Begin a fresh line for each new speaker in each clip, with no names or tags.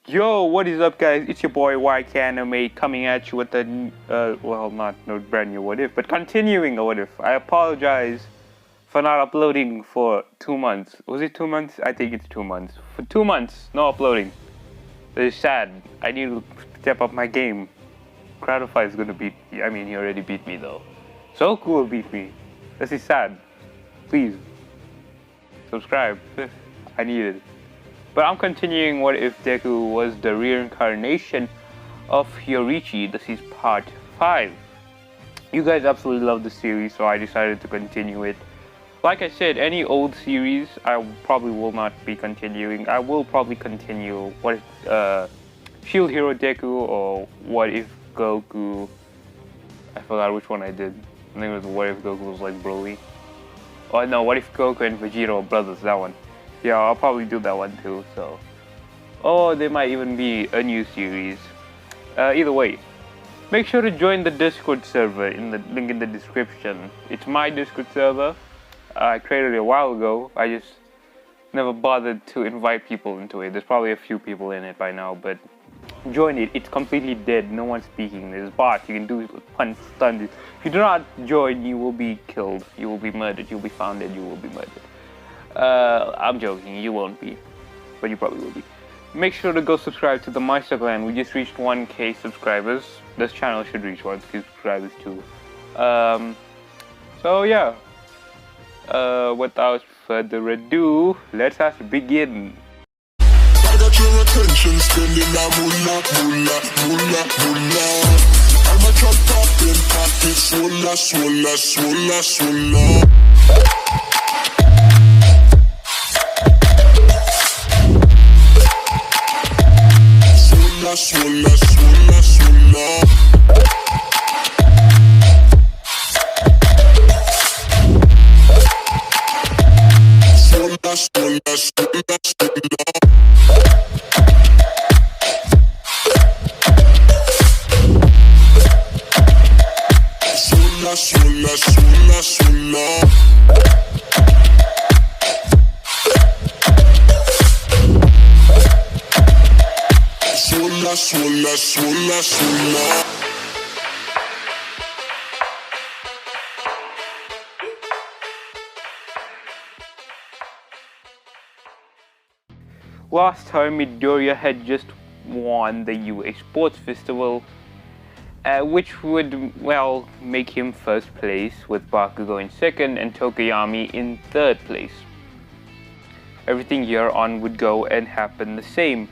Yo, what is up, guys? It's your boy YK Anime coming at you with a well, not no brand new what if, but continuing a what if. I apologize for not uploading for 2 months. Was it 2 months? I think it's 2 months. For 2 months, no uploading. That is sad. I need to step up my game. Crowdify is gonna beat me. I mean, he already beat me though. So cool beat me. This is sad. Please subscribe. I need it. But I'm continuing what if Deku was the reincarnation of Yoriichi. This is part 5. You guys absolutely love the series, so I decided to continue it. Like I said, any old series I probably will not be continuing. I will probably continue what if Shield Hero Deku or what if Goku. I forgot which one I did. I think it was what if Goku was like Broly. Oh no, what if Goku and Vegeta are brothers, that one. Yeah, I'll probably do that one too, so. Oh, there might even be a new series. Either way, make sure to join the Discord server in the link in the description. It's my Discord server. I created it a while ago. I just never bothered to invite people into it. There's probably a few people in it by now, but join it. It's completely dead. No one's speaking. There's bots. You can do punch, stun. If you do not join, you will be killed. You will be murdered. You will be found dead. You will be murdered. I'm joking, you won't be, but you probably will be. Make sure to go subscribe to the Meister Clan. We just reached 1k subscribers. This channel should reach 1k subscribers too. So yeah, without further ado, let us begin.
I got your attention, spending that moolah, moolah, moolah, moolah. I'm a chop poppin', pocket, swolla, swolla, swolla, swolla. Swolla, swolla, swolla. Swolla, swolla, swolla, swolla. Swolla, swolla, swolla, swolla. Swolla, swolla, swolla.
Last time, Midoriya had just won the UA Sports Festival, which would, well, make him first place, with Bakugo in second and Tokoyami in third place. Everything here on would go and happen the same.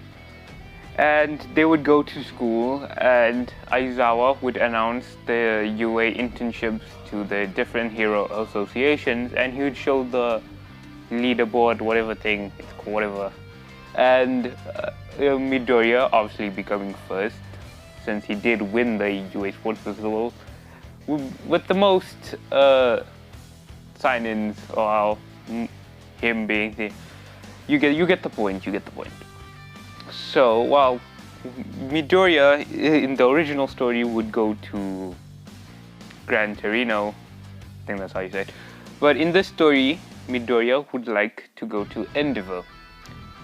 And they would go to school, and Aizawa would announce the UA internships to the different hero associations, and he would show the leaderboard, whatever thing it's called, whatever. And Midoriya obviously becoming first, since he did win the UA Sports Festival, with the most sign-ins, or him being the. You get the point. You get the point. So, while Midoriya in the original story would go to Gran Torino, I think that's how you say it, but in this story, Midoriya would like to go to Endeavor.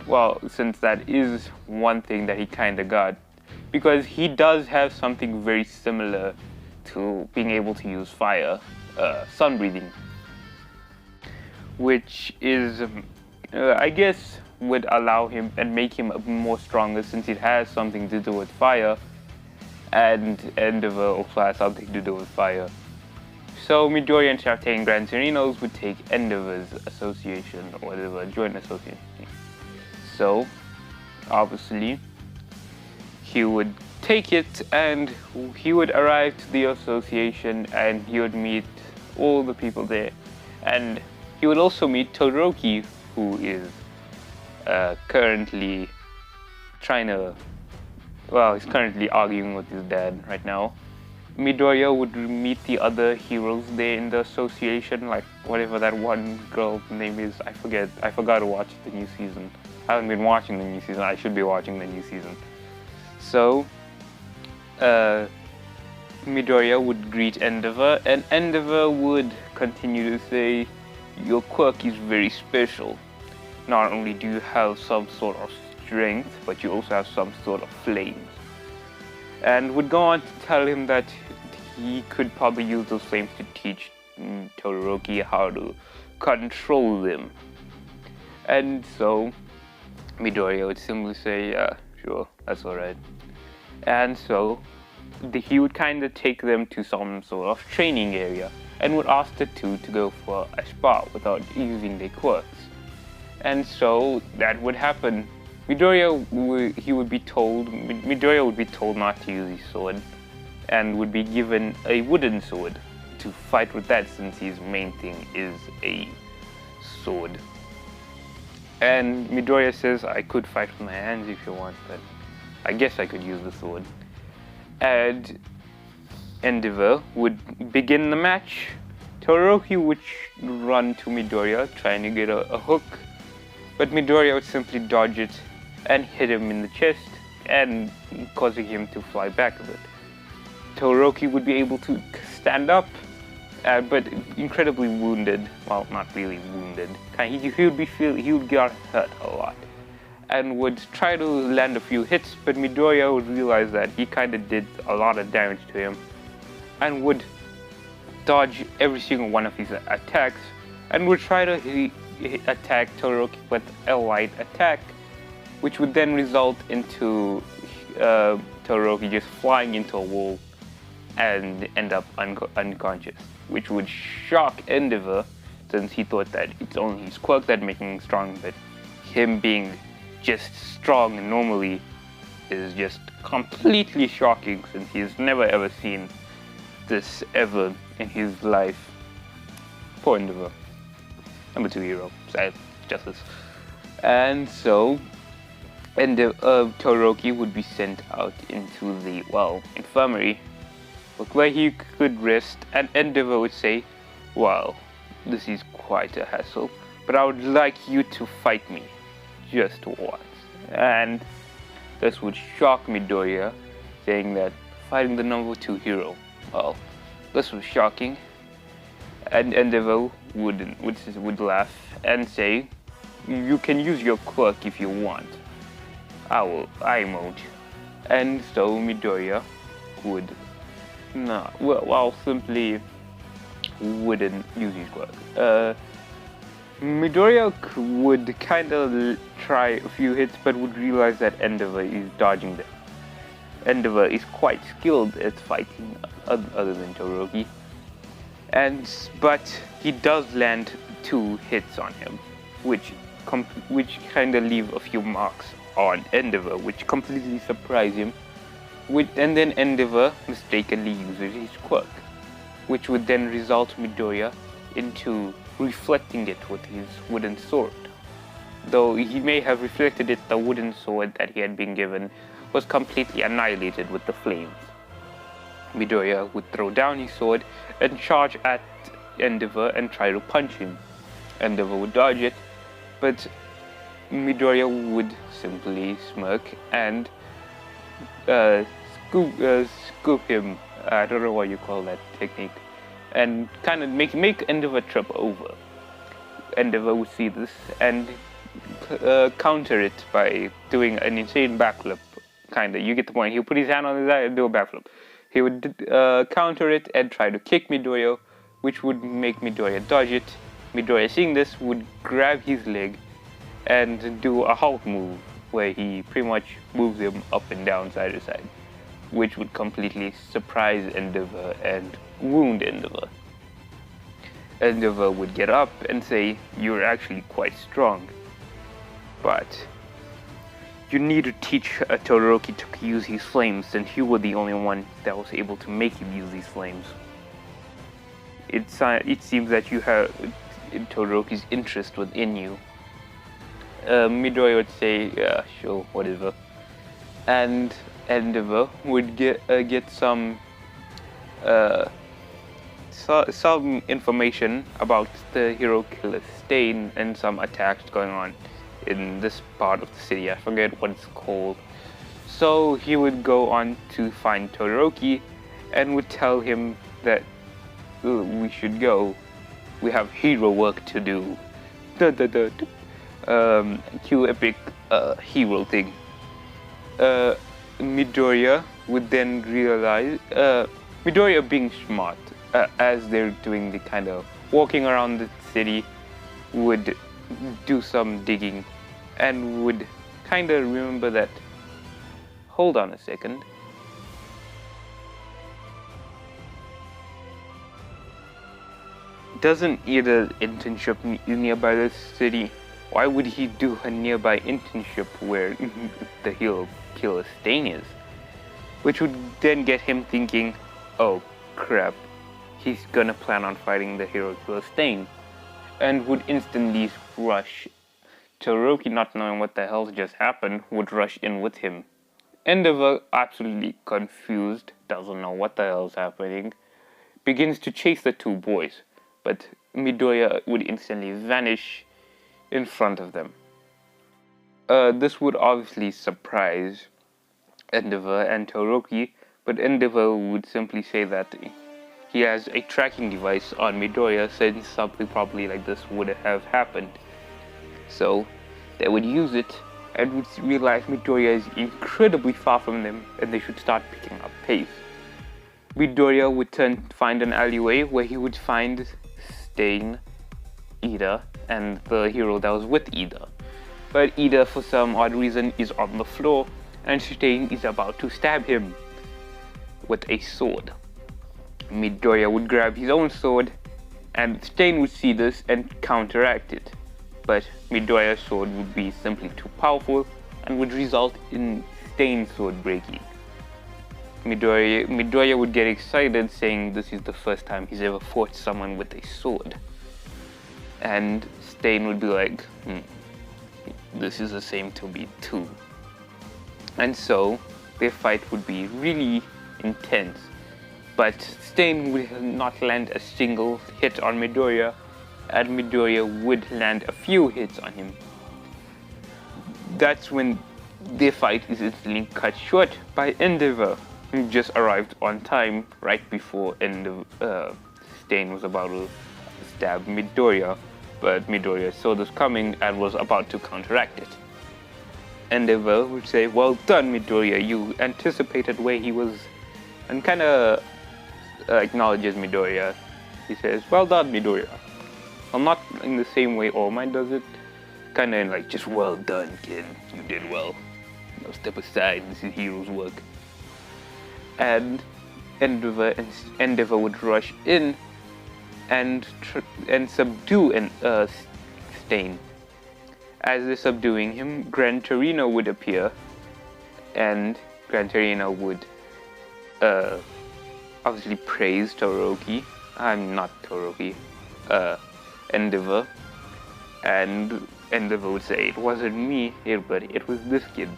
Well, since that is one thing that he kinda got, because he does have something very similar to being able to use fire, sun breathing, which is, I guess, would allow him and make him more stronger, since it has something to do with fire, and Endeavor also has something to do with fire. So Midoriya, instead of taking Gran Torino's, would take Endeavor's association, or whatever, joint association. So obviously he would take it, and he would arrive to the association, and he would meet all the people there, and he would also meet Toroki, who is currently trying to, well, he's currently arguing with his dad right now. Midoriya would meet the other heroes there in the association, like whatever that one girl's name is, I forget. I forgot to watch the new season. I haven't been watching the new season. I should be watching the new season. So, Midoriya would greet Endeavor, and Endeavor would continue to say, "Your quirk is very special. Not only do you have some sort of strength, but you also have some sort of flames. And would go on to tell him that he could probably use those flames to teach Todoroki how to control them. And so Midoriya would simply say, yeah, sure, that's alright. And so he would kind of take them to some sort of training area and would ask the two to go for a spar without using their quirks. And so that would happen. Midoriya would be told not to use his sword and would be given a wooden sword to fight with that, since his main thing is a sword. And Midoriya says, I could fight with my hands if you want, but I guess I could use the sword. And Endeavor would begin the match. Toroki would run to Midoriya, trying to get a hook, but Midoriya would simply dodge it and hit him in the chest, and causing him to fly back a bit. Toroki would be able to stand up, but incredibly wounded. Well, not really wounded. He would get hurt a lot, and would try to land a few hits, but Midoriya would realize that he kind of did a lot of damage to him, and would dodge every single one of his attacks, and would try to attack Toroki with a light attack, which would then result into Toroki just flying into a wall and end up unconscious, which would shock Endeavor, since he thought that it's only his quirk that making him strong, but him being just strong normally is just completely shocking, since he's never ever seen this ever in his life. Poor Endeavor. Number 2 hero, sad justice. And so Toroki would be sent out into the, infirmary, where he could rest, and Endeavor would say, well, this is quite a hassle, but I would like you to fight me just once. And this would shock Midoriya, saying that fighting the number 2 hero, well, this was shocking. And Endeavor would laugh and say, you can use your quirk if you want. I won't. And so Midoriya would simply wouldn't use his quirk. Midoriya would kind of try a few hits, but would realize that Endeavor is dodging them. Endeavor is quite skilled at fighting, other than Toroki. But he does land 2 hits on him, which kind of leave a few marks on Endeavor, which completely surprise him. And then Endeavor mistakenly uses his quirk, which would then result Midoriya into reflecting it with his wooden sword. Though he may have reflected it, the wooden sword that he had been given was completely annihilated with the flames. Midoriya would throw down his sword and charge at Endeavor and try to punch him. Endeavor would dodge it, but Midoriya would simply smirk and scoop him. I don't know what you call that technique, and kind of make Endeavor trip over. Endeavor would see this and counter it by doing an insane backflip. Kinda, you get the point. He'll put his hand on his eye and do a backflip. He would counter it and try to kick Midoriya, which would make Midoriya dodge it. Midoriya, seeing this, would grab his leg and do a Hulk move, where he pretty much moves him up and down side to side, which would completely surprise Endeavor and wound Endeavor. Endeavor would get up and say, you're actually quite strong, but you need to teach Toroki to use his flames, since you were the only one that was able to make him use these flames. It seems that you have Todoroki's interest within you. Midoriya would say, yeah, sure, whatever. And Endeavor would get some information about the hero killer stain and some attacks going on in this part of the city. I forget what it's called. So he would go on to find Todoroki and would tell him that we should go. We have hero work to do. Cue epic hero thing. Midoriya would then realize, Midoriya being smart, as they're doing the kind of walking around the city, would do some digging and would kind of remember that, hold on a second. Doesn't Ida's internship nearby the city? Why would he do a nearby internship where the hero killer Stain is? Which would then get him thinking, oh crap, he's gonna plan on fighting the hero killer Stain, and would instantly rush. Toroki, not knowing what the hell just happened, would rush in with him. Endeavor, absolutely confused, doesn't know what the hell's happening, begins to chase the two boys, but Midoriya would instantly vanish in front of them. This would obviously surprise Endeavor and Toroki, but Endeavor would simply say that he has a tracking device on Midoriya since something probably like this would have happened. So they would use it and would realize Midoriya is incredibly far from them and they should start picking up pace. Midoriya would find an alleyway where he would find Stain, Ida, and the hero that was with Ida. But Ida, for some odd reason, is on the floor and Stain is about to stab him with a sword. Midoriya would grab his own sword and Stain would see this and counteract it. But Midoriya's sword would be simply too powerful and would result in Stain's sword breaking. Midoriya would get excited, saying this is the first time he's ever fought someone with a sword. And Stain would be like, this is the same to me too. And so their fight would be really intense. But Stain would not land a single hit on Midoriya, and Midoriya would land a few hits on him. That's when their fight is instantly cut short by Endeavor, who just arrived on time right before Stain was about to stab Midoriya, but Midoriya saw this coming and was about to counteract it. Endeavor would say, well done Midoriya, you anticipated where he was, and kind of acknowledges Midoriya. He says, well done Midoriya. Well, not in the same way All Might does it, kind of like just well done kid, you did well. Now step aside, this is hero's work. And Endeavor would rush in and subdue Stain. As they're subduing him, Gran Torino would appear, and Gran Torino would obviously praise Toroki. I'm not Toroki. Endeavor. And Endeavor would say, it wasn't me, but it was this kid.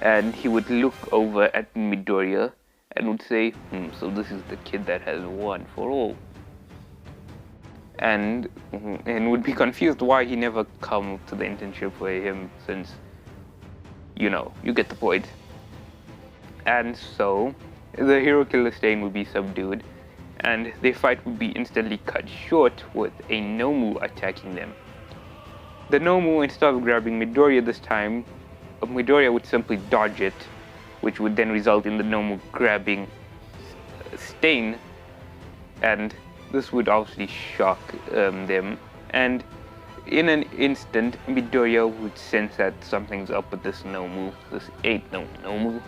And he would look over at Midoriya and would say, so this is the kid that has won for all. And would be confused why he never come to the internship for him, since, you know, you get the point. And so, the hero killer Stain would be subdued, and their fight would be instantly cut short with a Nomu attacking them. The Nomu, instead of grabbing Midoriya this time, Midoriya would simply dodge it, which would then result in the Nomu grabbing Stain, and this would obviously shock them, and in an instant, Midoriya would sense that something's up with this Nomu. This ain't no Nomu.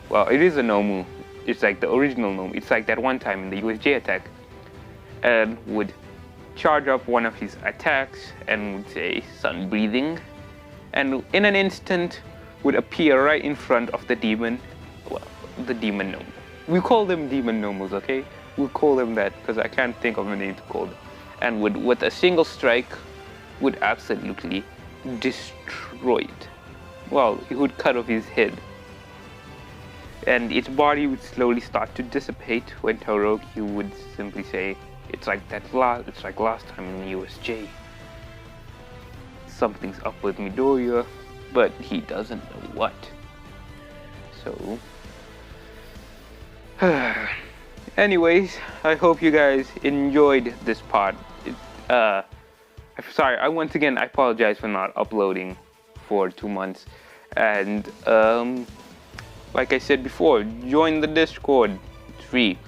Well, it is a Nomu. It's like the original Nomu. It's like that one time in the USJ attack, and would charge up one of his attacks and would say, sun breathing, and in an instant would appear right in front of the demon, well, the demon Nomu. We call them demon Nomus, okay? We'll call them that because I can't think of a name to call them. And would, with a single strike, would absolutely destroy it. Well, he would cut off his head. And its body would slowly start to dissipate when Toroki would simply say, it's like last time in the USJ. Something's up with Midoriya, but he doesn't know what. So, anyways, I hope you guys enjoyed this part. Sorry, once again, I apologize for not uploading for 2 months. And like I said before, join the Discord. It's free.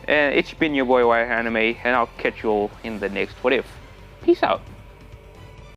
And it's been your boy Anime, and I'll catch you all in the next What If. Peace out.